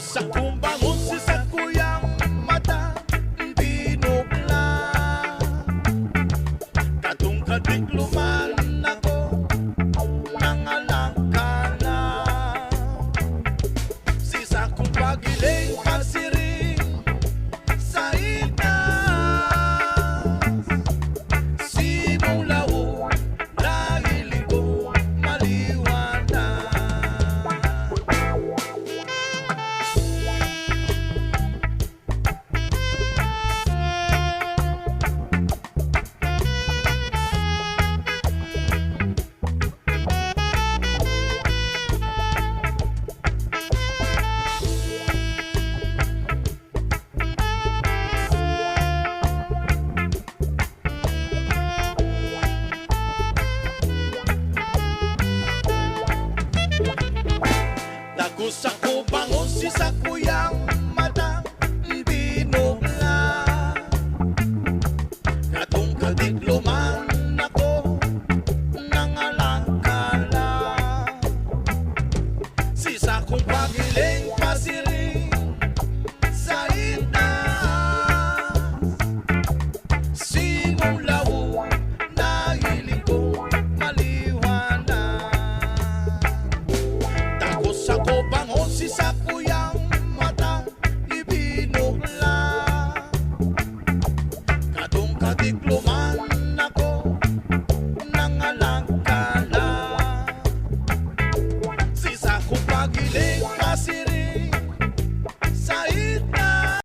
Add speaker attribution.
Speaker 1: sa kumbangon si sa kuyang mata binukla. Katong kadikluman ako nangalangkala. Si sa kong pagiling pasiring sa itas. Si mong lao nahiling ko maliwanag. Dako sa kubangon si sa kuyang